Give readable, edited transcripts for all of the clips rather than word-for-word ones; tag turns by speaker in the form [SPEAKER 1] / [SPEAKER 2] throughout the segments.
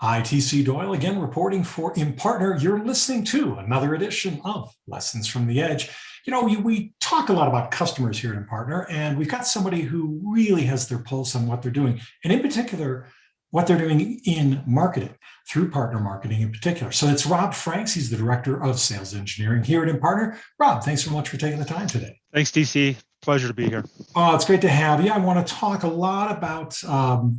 [SPEAKER 1] Hi, TC Doyle again, reporting for Impartner. You're listening to another edition of Lessons from the Edge. We talk a lot about customers here at Impartner, and we've got somebody who really has their pulse on what they're doing, and in particular, what they're doing in marketing, through partner marketing in particular. So it's Robb Franks. He's the Director of Sales Engineering here at Impartner. Robb, thanks so much for taking the time today.
[SPEAKER 2] Thanks, DC. Pleasure to be here.
[SPEAKER 1] Oh, it's great to have you. I want to talk a lot about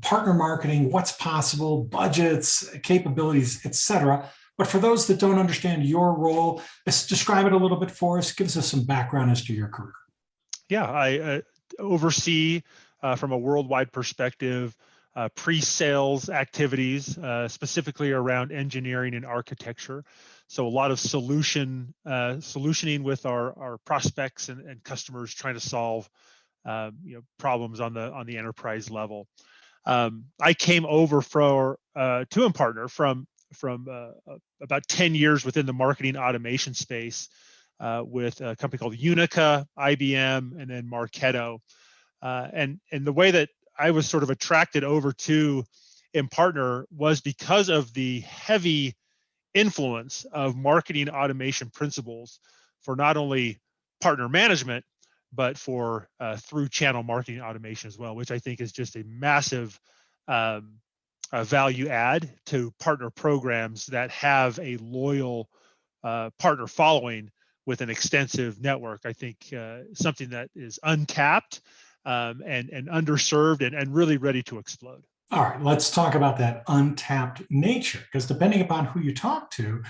[SPEAKER 1] partner marketing, what's possible, budgets, capabilities, etc. But for those that don't understand your role, let's describe it a little bit for us. Give us some background as to your career.
[SPEAKER 2] Yeah, I oversee from a worldwide perspective pre-sales activities, specifically around engineering and architecture. So a lot of solutioning with our prospects and customers, trying to solve problems on the enterprise level. I came over to Impartner from about 10 years within the marketing automation space with a company called Unica, IBM, and then Marketo. And the way that I was sort of attracted over to Impartner was because of the heavy influence of marketing automation principles for not only partner management, but for through channel marketing automation as well, which I think is just a massive value add to partner programs that have a loyal partner following with an extensive network. I think something that is untapped and underserved and really ready to explode.
[SPEAKER 1] All right, let's talk about that untapped nature, because depending upon who you talk to,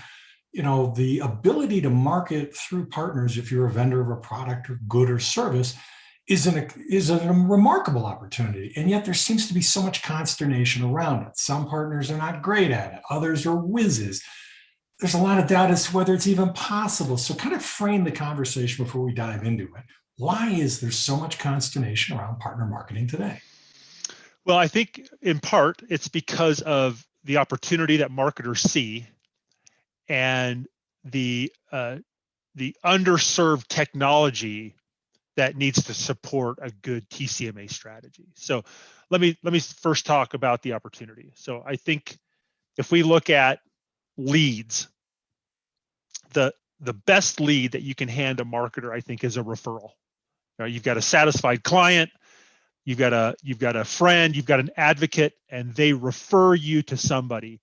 [SPEAKER 1] the ability to market through partners, if you're a vendor of a product or good or service, is a remarkable opportunity. And yet there seems to be so much consternation around it. Some partners are not great at it. Others are whizzes. There's a lot of doubt as to whether it's even possible. So kind of frame the conversation before we dive into it. Why is there so much consternation around partner marketing today?
[SPEAKER 2] Well, I think in part it's because of the opportunity that marketers see and the underserved technology that needs to support a good TCMA strategy. So let me first talk about the opportunity. So I think if we look at leads, the best lead that you can hand a marketer, I think, is a referral. You've got a satisfied client, you've got a friend, you've got an advocate, and they refer you to somebody.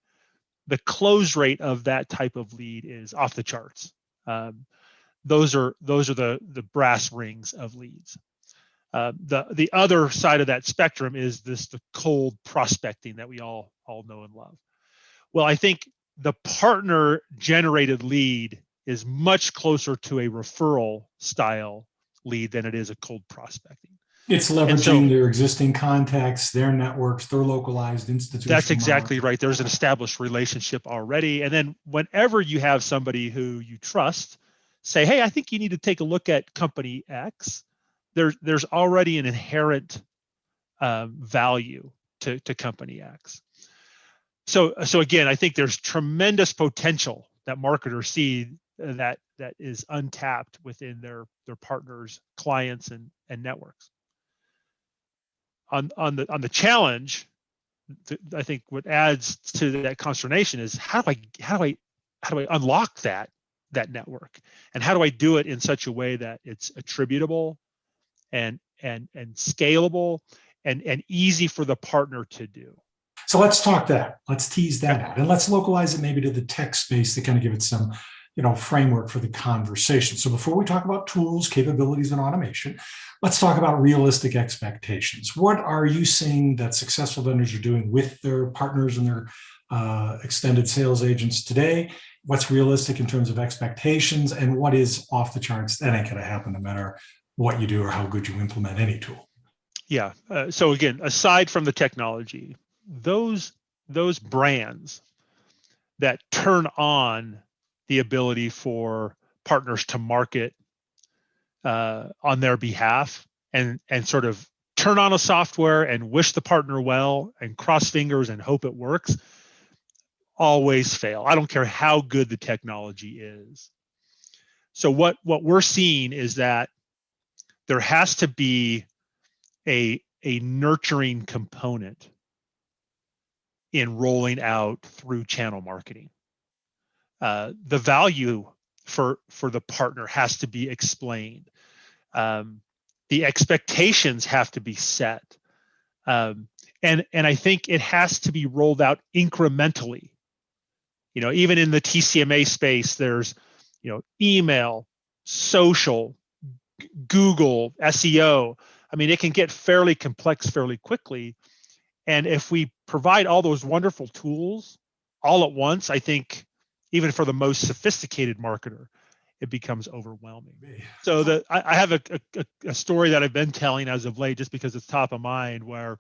[SPEAKER 2] The close rate of that type of lead is off the charts. Those are the brass rings of leads. The other side of that spectrum is the cold prospecting that we all know and love. Well, I think the partner generated lead is much closer to a referral style lead than it is a cold prospecting.
[SPEAKER 1] It's leveraging their existing contacts, their networks, their localized institutions.
[SPEAKER 2] That's exactly right. There's an established relationship already. And then whenever you have somebody who you trust say, hey, I think you need to take a look at company X, there's already an inherent value to company X. So again, I think there's tremendous potential that marketers see that is untapped within their partners, clients, and networks. On the challenge, I think what adds to that consternation is how do I unlock that network, and how do I do it in such a way that it's attributable and scalable and easy for the partner to do.
[SPEAKER 1] So let's talk that. Let's tease that out, and let's localize it maybe to the tech space to kind of give it some framework for the conversation. So before we talk about tools, capabilities, and automation, let's talk about realistic expectations. What are you seeing that successful vendors are doing with their partners and their extended sales agents today? What's realistic in terms of expectations, and what is off the charts? That ain't going to happen no matter what you do or how good you implement any tool.
[SPEAKER 2] Yeah. So again, aside from the technology, those brands that turn on the ability for partners to market on their behalf and sort of turn on a software and wish the partner well and cross fingers and hope it works, always fail. I don't care how good the technology is. So what we're seeing is that there has to be a nurturing component in rolling out through channel marketing. The value for the partner has to be explained. The expectations have to be set. And I think it has to be rolled out incrementally. Even in the TCMA space, there's, email, social, Google, SEO. I mean, it can get fairly complex fairly quickly. And if we provide all those wonderful tools all at once, I think even for the most sophisticated marketer, it becomes overwhelming. So I have a story that I've been telling as of late, just because it's top of mind, where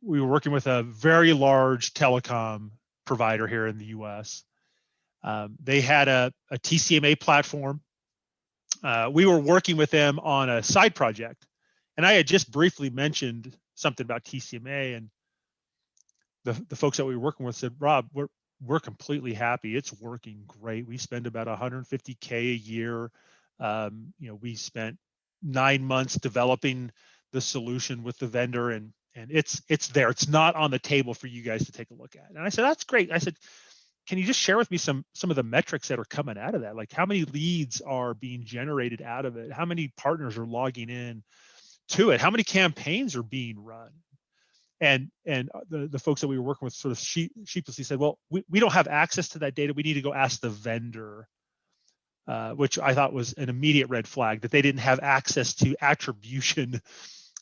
[SPEAKER 2] we were working with a very large telecom provider here in the US. They had a TCMA platform. We were working with them on a side project, and I had just briefly mentioned something about TCMA, and the folks that we were working with said, "Rob, we're completely happy. It's working great. We spend about $150K a year. We spent 9 months developing the solution with the vendor, and it's there. It's not on the table for you guys to take a look at." And I said, "That's great." I said, "Can you just share with me some of the metrics that are coming out of that? Like, how many leads are being generated out of it? How many partners are logging in to it? How many campaigns are being run?" And the folks that we were working with sort of sheepishly said, "Well, we don't have access to that data. We need to go ask the vendor," which I thought was an immediate red flag, that they didn't have access to attribution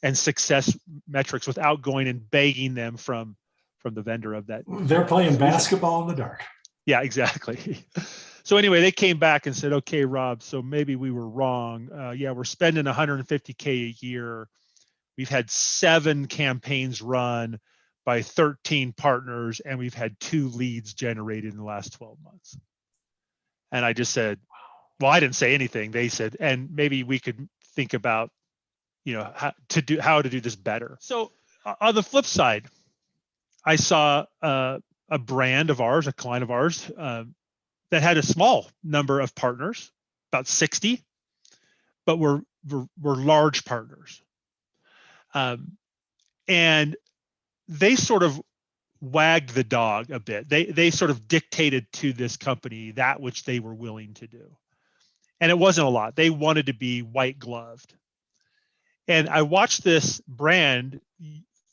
[SPEAKER 2] and success metrics without going and begging them from the vendor of that.
[SPEAKER 1] They're playing basketball in the dark.
[SPEAKER 2] Yeah, exactly. So anyway, they came back and said, "Okay, Rob, so maybe we were wrong. Yeah, we're spending $150K a year. We've had 7 campaigns run by 13 partners, and we've had 2 leads generated in the last 12 months." And I just said, well, I didn't say anything. They said, "And maybe we could think about, how to do this better." So on the flip side, I saw a brand of ours, a client of ours, that had a small number of partners, about 60, but were large partners. And they sort of wagged the dog a bit. They sort of dictated to this company that which they were willing to do. And it wasn't a lot. They wanted to be white gloved. And I watched this brand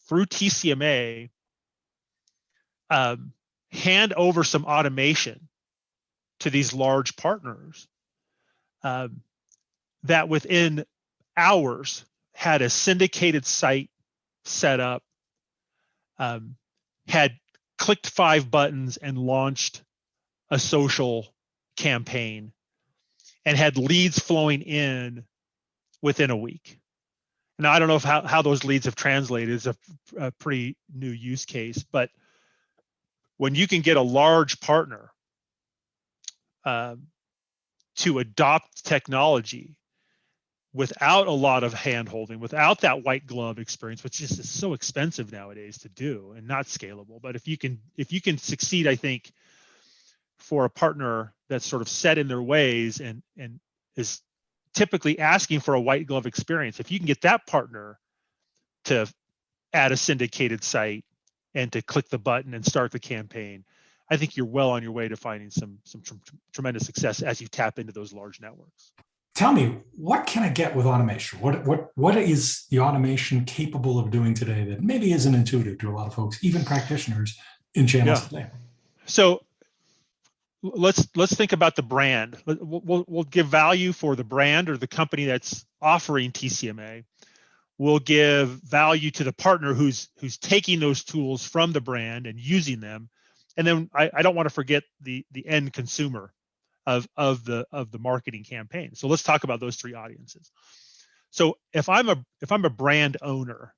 [SPEAKER 2] through TCMA hand over some automation to these large partners that within hours had a syndicated site set up, had clicked 5 buttons and launched a social campaign, and had leads flowing in within a week. Now, I don't know how those leads have translated. It's a pretty new use case, but when you can get a large partner to adopt technology without a lot of hand-holding, without that white glove experience, which just is so expensive nowadays to do and not scalable. But if you can succeed, I think, for a partner that's sort of set in their ways and is typically asking for a white glove experience, if you can get that partner to add a syndicated site and to click the button and start the campaign, I think you're well on your way to finding some tremendous success as you tap into those large networks.
[SPEAKER 1] Tell me, what can I get with automation? What is the automation capable of doing today that maybe isn't intuitive to a lot of folks, even practitioners in channels today?
[SPEAKER 2] So let's think about the brand. We'll give value for the brand or the company that's offering TCMA. We'll give value to the partner who's taking those tools from the brand and using them. And then I don't want to forget the end consumer of the marketing campaign. So let's talk about those 3 audiences. So if I'm a brand owner,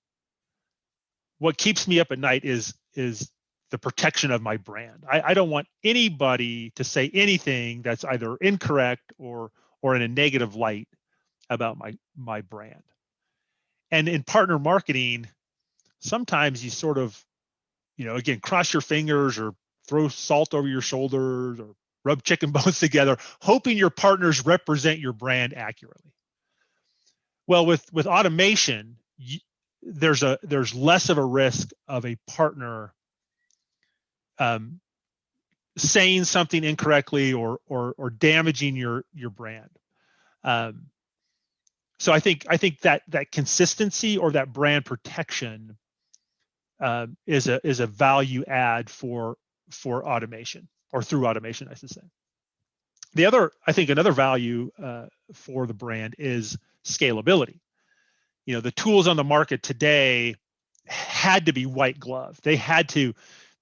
[SPEAKER 2] what keeps me up at night is the protection of my brand. I don't want anybody to say anything that's either incorrect or in a negative light about my brand. And in partner marketing, sometimes you sort of, again, cross your fingers or throw salt over your shoulders or rub chicken bones together, hoping your partners represent your brand accurately. Well, with automation, there's less of a risk of a partner saying something incorrectly or damaging your brand. So I think that consistency or that brand protection is a value add for automation, or through automation, I should say. Another value for the brand is scalability. The tools on the market today had to be white glove. They had to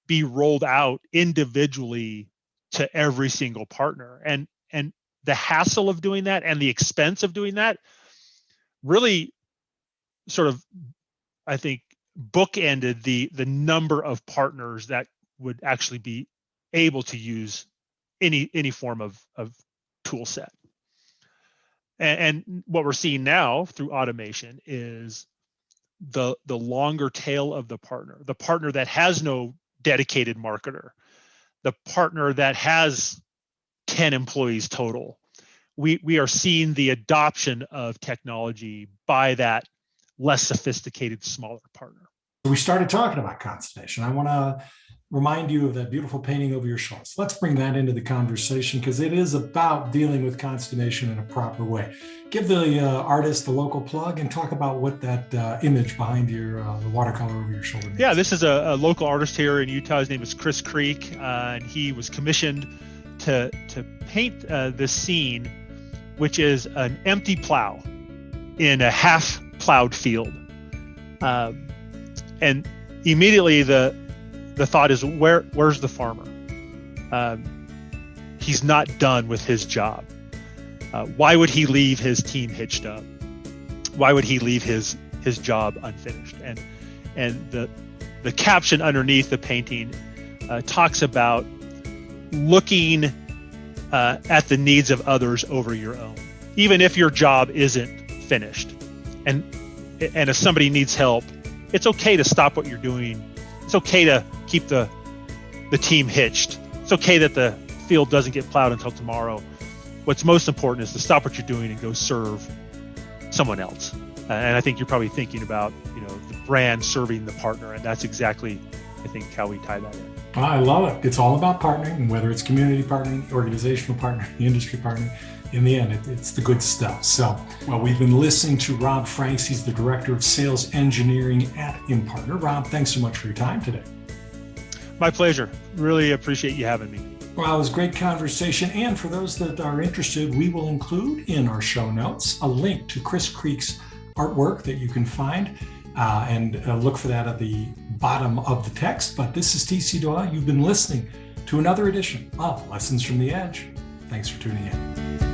[SPEAKER 2] be rolled out individually to every single partner. And the hassle of doing that and the expense of doing that really sort of, I think, bookended the number of partners that would actually be able to use any form of tool set. And what we're seeing now through automation is the longer tail of the partner that has no dedicated marketer, the partner that has 10 employees total. We are seeing the adoption of technology by that less sophisticated, smaller partner.
[SPEAKER 1] We started talking about consternation. I want to remind you of that beautiful painting over your shoulders. Let's bring that into the conversation, because it is about dealing with consternation in a proper way. Give the artist the local plug and talk about what that image behind your the watercolor over your shoulder means.
[SPEAKER 2] Yeah, this is a local artist here in Utah. His name is Chris Creek, and he was commissioned to paint this scene, which is an empty plow in a half plowed field. And immediately the thought is, where's the farmer? He's not done with his job. Why would he leave his team hitched up? Why would he leave his job unfinished? And the caption underneath the painting talks about looking at the needs of others over your own, even if your job isn't finished. And if somebody needs help, it's okay to stop what you're doing. It's okay to keep the team hitched. It's okay that the field doesn't get plowed until tomorrow. What's most important is to stop what you're doing and go serve someone else. And I think you're probably thinking about, the brand serving the partner, and that's exactly, I think, how we tie that in.
[SPEAKER 1] I love it. It's all about partnering, and whether it's community partnering, organizational partnering, industry partnering, in the end, it's the good stuff. So, we've been listening to Robb Franks. He's the Director of Sales Engineering at Impartner. Robb, thanks so much for your time today.
[SPEAKER 2] My pleasure. Really appreciate you having me.
[SPEAKER 1] Well, it was a great conversation. And for those that are interested, we will include in our show notes a link to Chris Creek's artwork that you can find and look for that at the bottom of the text. But this is TC Doyle. You've been listening to another edition of Lessons from the Edge. Thanks for tuning in.